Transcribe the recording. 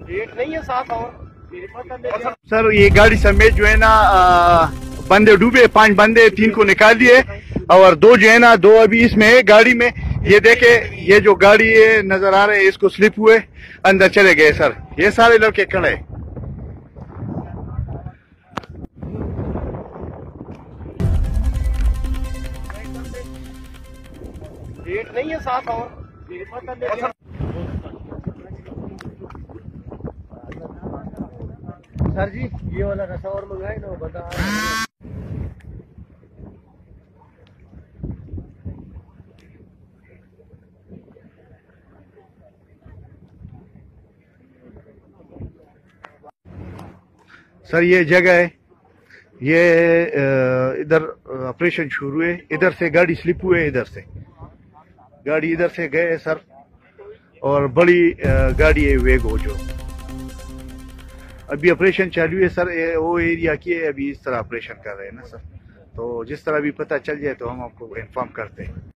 Rate नहीं है साथ और सर ये गाड़ी समेत जो है ना बंदे डूबे, 5 बंदे, 3 को निकाल दिए और 2 जो है ना 2 अभी इसमें है गाड़ी में। ये देखे, ये जो गाड़ी है नजर आ रहे हैं, इसको स्लिप हुए अंदर चले गए सर। ये सारे लड़के खड़े। रेट नहीं है साथ और सर जी ये वाला रसा और मंगाए ना, बता सर ये जगह है, ये इधर ऑपरेशन शुरू है, इधर से गाड़ी स्लिप हुए, इधर से गाड़ी इधर से गए सर, और बड़ी गाड़ी है वेगो जो। अभी ऑपरेशन चालू है सर, वो एरिया की है, अभी इस तरह ऑपरेशन कर रहे हैं ना सर। तो जिस तरह भी पता चल जाए तो हम आपको इन्फॉर्म करते हैं।